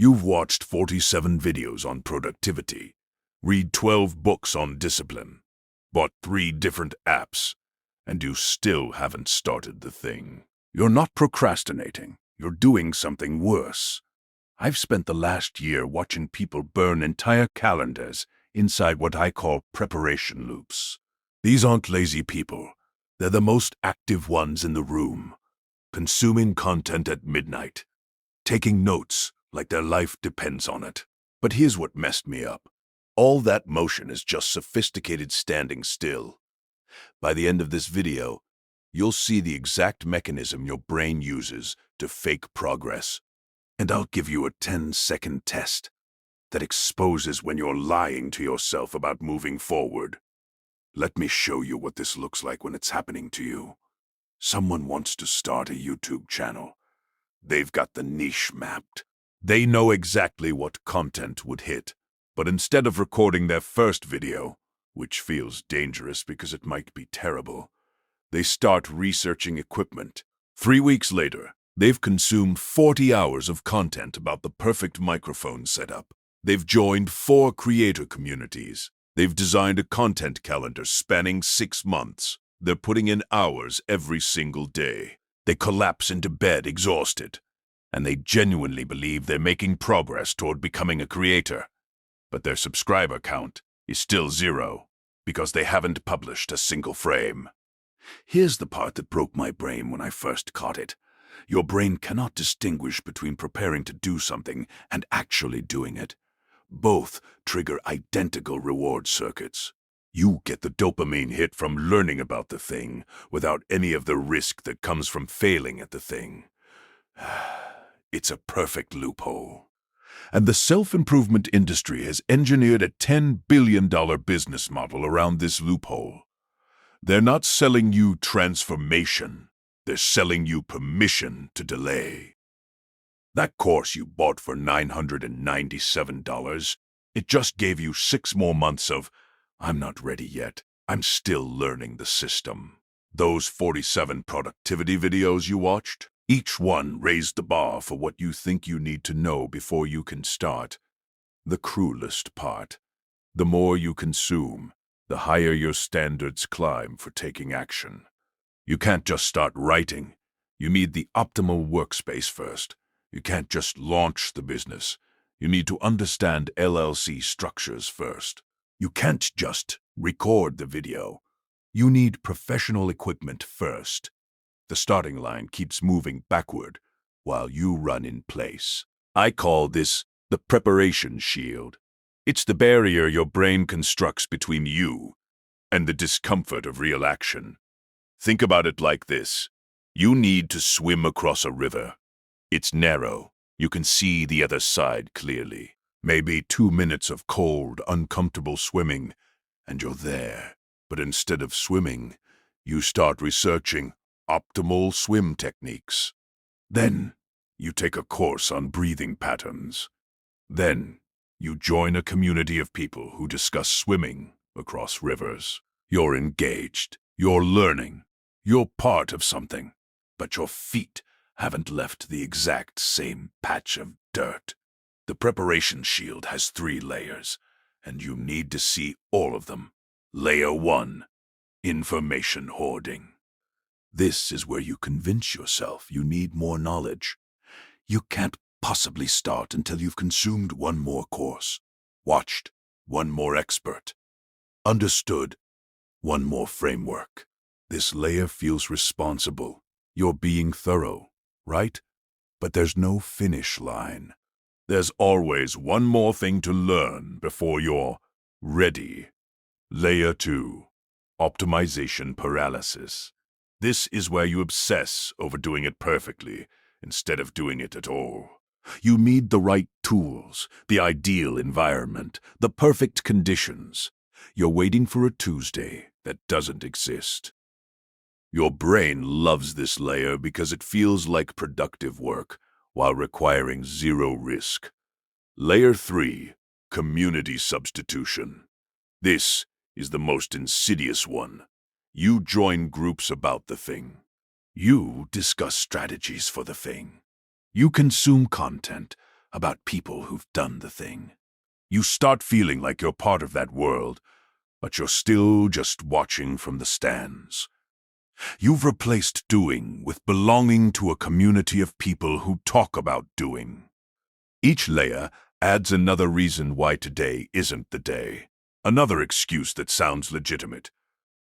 You've watched 47 videos on productivity, read 12 books on discipline, bought 3 different apps, and you still haven't started the thing. You're not procrastinating. You're doing something worse. I've spent the last year watching people burn entire calendars inside what I call preparation loops. These aren't lazy people. They're the most active ones in the room, consuming content at midnight, taking notes like their life depends on it. But here's what messed me up. All that motion is just sophisticated standing still. By the end of this video, you'll see the exact mechanism your brain uses to fake progress. And I'll give you a 10-second test that exposes when you're lying to yourself about moving forward. Let me show you what this looks like when it's happening to you. Someone wants to start a YouTube channel. They've got the niche mapped. They know exactly what content would hit. But instead of recording their first video, which feels dangerous because it might be terrible, they start researching equipment. 3 weeks later, they've consumed 40 hours of content about the perfect microphone setup. They've joined 4 creator communities. They've designed a content calendar spanning 6 months. They're putting in hours every single day. They collapse into bed exhausted, and they genuinely believe they're making progress toward becoming a creator. But their subscriber count is still 0 because they haven't published a single frame. Here's the part that broke my brain when I first caught it. Your brain cannot distinguish between preparing to do something and actually doing it. Both trigger identical reward circuits. You get the dopamine hit from learning about the thing without any of the risk that comes from failing at the thing. It's a perfect loophole. And the self-improvement industry has engineered a $10 billion business model around this loophole. They're not selling you transformation. They're selling you permission to delay. That course you bought for $997, it just gave you 6 more months of, I'm not ready yet. I'm still learning the system. Those 47 productivity videos you watched, each one raised the bar for what you think you need to know before you can start. The cruelest part. The more you consume, the higher your standards climb for taking action. You can't just start writing. You need the optimal workspace first. You can't just launch the business. You need to understand LLC structures first. You can't just record the video. You need professional equipment first. The starting line keeps moving backward while you run in place. I call this the preparation shield. It's the barrier your brain constructs between you and the discomfort of real action. Think about it like this. You need to swim across a river. It's narrow. You can see the other side clearly. Maybe 2 minutes of cold, uncomfortable swimming, and you're there. But instead of swimming, you start researching optimal swim techniques. Then you take a course on breathing patterns. Then you join a community of people who discuss swimming across rivers. You're engaged. You're learning. You're part of something. But your feet haven't left the exact same patch of dirt. The preparation shield has 3 layers, and you need to see all of them. Layer 1, information hoarding. This is where you convince yourself you need more knowledge. You can't possibly start until you've consumed 1 more course, watched 1 more expert, understood 1 more framework. This layer feels responsible. You're being thorough, right? But there's no finish line. There's always 1 more thing to learn before you're ready. Layer 2, optimization paralysis. This is where you obsess over doing it perfectly instead of doing it at all. You need the right tools, the ideal environment, the perfect conditions. You're waiting for a Tuesday that doesn't exist. Your brain loves this layer because it feels like productive work while requiring 0 risk. Layer 3, community substitution. This is the most insidious one. You join groups about the thing. You discuss strategies for the thing. You consume content, about people who've done the thing. You start feeling like you're part of that world, but you're still just watching from the stands. You've replaced doing with belonging to a community of people who talk about doing. Each layer adds another reason why today isn't the day. Another excuse that sounds legitimate.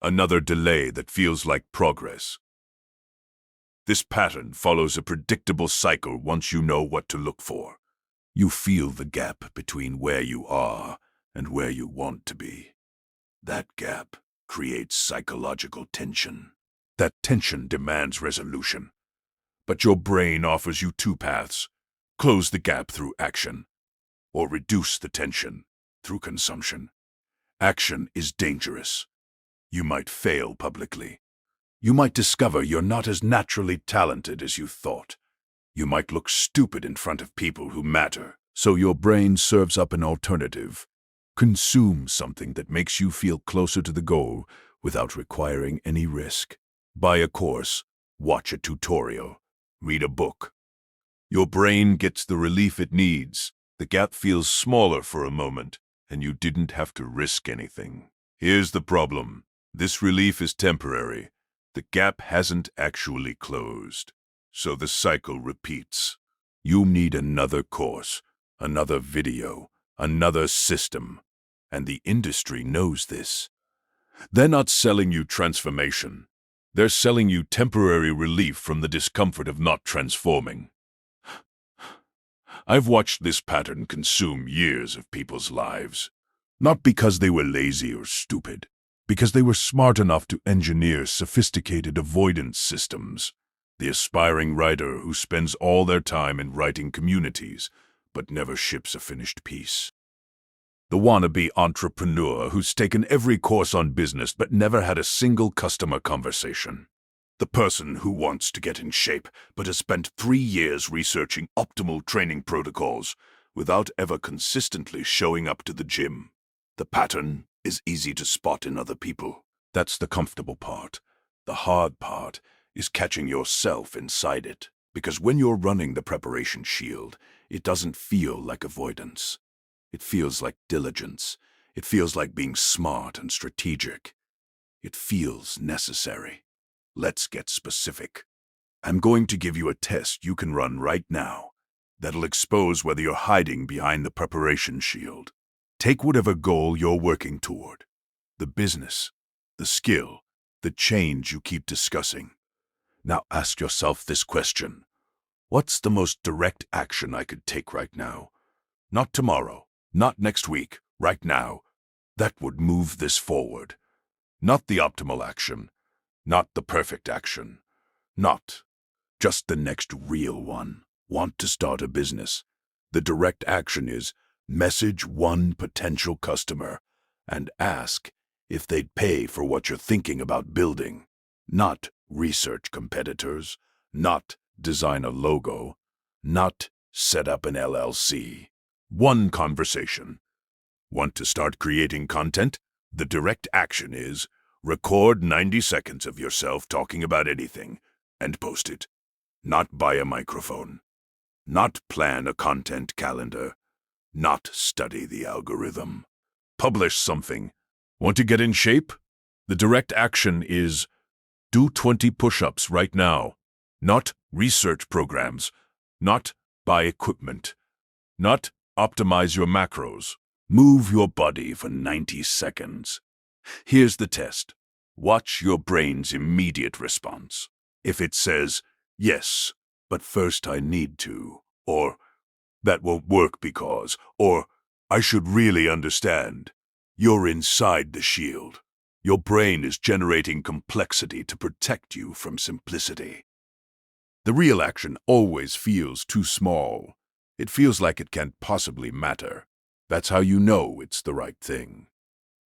Another delay that feels like progress. This pattern follows a predictable cycle once you know what to look for. You feel the gap between where you are and where you want to be. That gap creates psychological tension. That tension demands resolution. But your brain offers you two paths: close the gap through action, or reduce the tension through consumption. Action is dangerous. You might fail publicly. You might discover you're not as naturally talented as you thought. You might look stupid in front of people who matter. So your brain serves up an alternative. Consume something that makes you feel closer to the goal without requiring any risk. Buy a course, watch a tutorial, read a book. Your brain gets the relief it needs. The gap feels smaller for a moment, and you didn't have to risk anything. Here's the problem. This relief is temporary. The gap hasn't actually closed. So the cycle repeats. You need another course, another video, another system. And the industry knows this. They're not selling you transformation. They're selling you temporary relief from the discomfort of not transforming. I've watched this pattern consume years of people's lives. Not because they were lazy or stupid, because they were smart enough to engineer sophisticated avoidance systems. The aspiring writer who spends all their time in writing communities, but never ships a finished piece. The wannabe entrepreneur who's taken every course on business but never had a single customer conversation. The person who wants to get in shape but has spent 3 years researching optimal training protocols without ever consistently showing up to the gym. The pattern is easy to spot in other people. That's the comfortable part. The hard part is catching yourself inside it. Because when you're running the preparation shield, it doesn't feel like avoidance. It feels like diligence. It feels like being smart and strategic. It feels necessary. Let's get specific. I'm going to give you a test you can run right now that'll expose whether you're hiding behind the preparation shield. Take whatever goal you're working toward. The business, the skill, the change you keep discussing. Now ask yourself this question. What's the most direct action I could take right now? Not tomorrow, not next week, right now. That would move this forward. Not the optimal action, not the perfect action, not just the next real one. Want to start a business? The direct action is message one potential customer and ask if they'd pay for what you're thinking about building. Not research competitors, not design a logo, not set up an LLC. One conversation. Want to start creating content? The direct action is record 90 seconds of yourself talking about anything and post it. Not buy a microphone. Not plan a content calendar. Not study the algorithm. Publish something. Want to get in shape? The direct action is do 20 push-ups right now. Not research programs. Not buy equipment. Not optimize your macros. Move your body for 90 seconds. Here's the test. Watch your brain's immediate response. If it says, yes, but first I need to, or that won't work because, or I should really understand, you're inside the shield. Your brain is generating complexity to protect you from simplicity. The real action always feels too small. It feels like it can't possibly matter. That's how you know it's the right thing.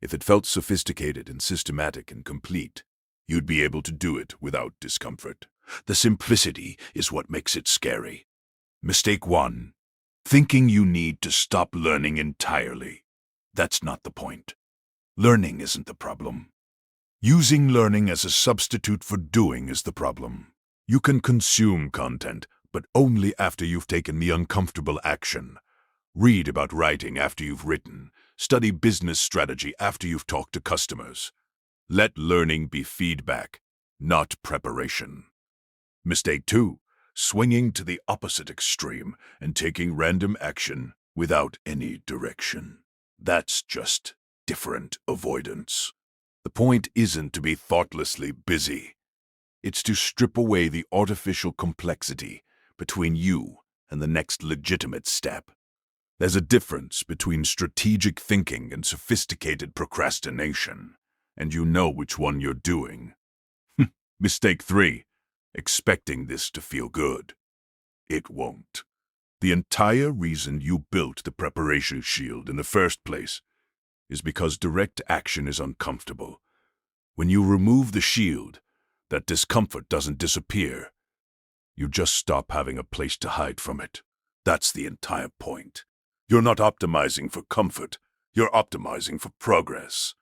If it felt sophisticated and systematic and complete, you'd be able to do it without discomfort. The simplicity is what makes it scary. Mistake 1. Thinking you need to stop learning entirely. That's not the point. Learning isn't the problem. Using learning as a substitute for doing is the problem. You can consume content, but only after you've taken the uncomfortable action. Read about writing after you've written. Study business strategy after you've talked to customers. Let learning be feedback, not preparation. Mistake 2. Swinging to the opposite extreme and taking random action without any direction. That's just different avoidance. The point isn't to be thoughtlessly busy. It's to strip away the artificial complexity between you and the next legitimate step. There's a difference between strategic thinking and sophisticated procrastination, and you know which one you're doing. Mistake 3. Expecting this to feel good. It won't. The entire reason you built the preparation shield in the first place is because direct action is uncomfortable. When you remove the shield, that discomfort doesn't disappear. You just stop having a place to hide from it. That's the entire point. You're not optimizing for comfort. You're optimizing for progress.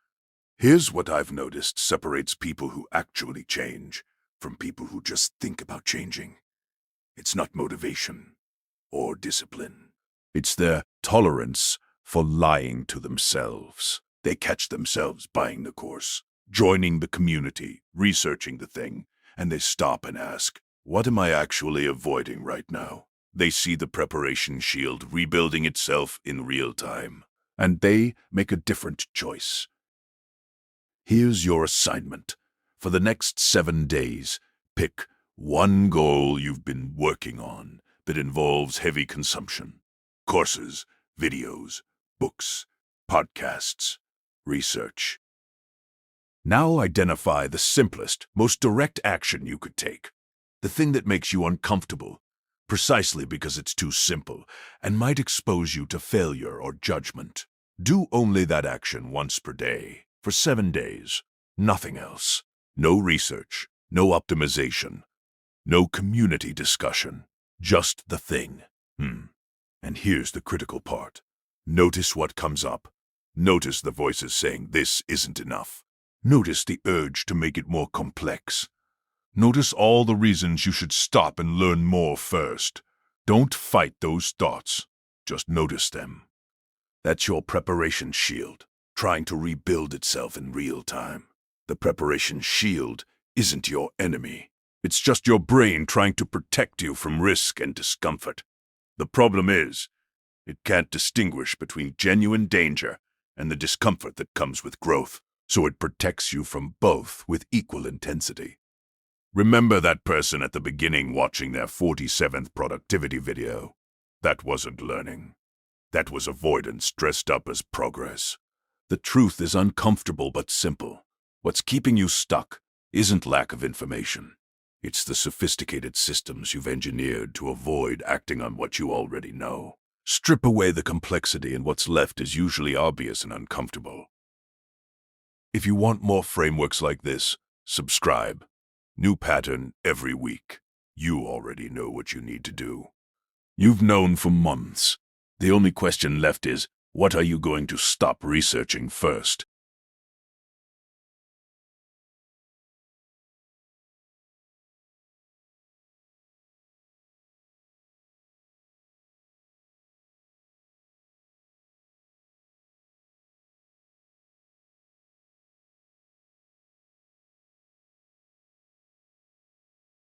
Here's what I've noticed separates people who actually change from people who just think about changing. It's not motivation or discipline. It's their tolerance for lying to themselves. They catch themselves buying the course, joining the community, researching the thing, and they stop and ask, what am I actually avoiding right now? They see the preparation shield rebuilding itself in real time, and they make a different choice. Here's your assignment. For the next 7 days, pick one goal you've been working on that involves heavy consumption. Courses, videos, books, podcasts, research. Now identify the simplest, most direct action you could take. The thing that makes you uncomfortable, precisely because it's too simple and might expose you to failure or judgment. Do only that action once per day, for 7 days. Nothing else. No research, no optimization, no community discussion. Just the thing. And here's the critical part. Notice what comes up. Notice the voices saying this isn't enough. Notice the urge to make it more complex. Notice all the reasons you should stop and learn more first. Don't fight those thoughts. Just notice them. That's your preparation shield, trying to rebuild itself in real time. The preparation shield isn't your enemy. It's just your brain trying to protect you from risk and discomfort. The problem is, it can't distinguish between genuine danger and the discomfort that comes with growth, so it protects you from both with equal intensity. Remember that person at the beginning watching their 47th productivity video? That wasn't learning. That was avoidance dressed up as progress. The truth is uncomfortable but simple. What's keeping you stuck isn't lack of information. It's the sophisticated systems you've engineered to avoid acting on what you already know. Strip away the complexity and what's left is usually obvious and uncomfortable. If you want more frameworks like this, subscribe. New pattern every week. You already know what you need to do. You've known for months. The only question left is, what are you going to stop researching first?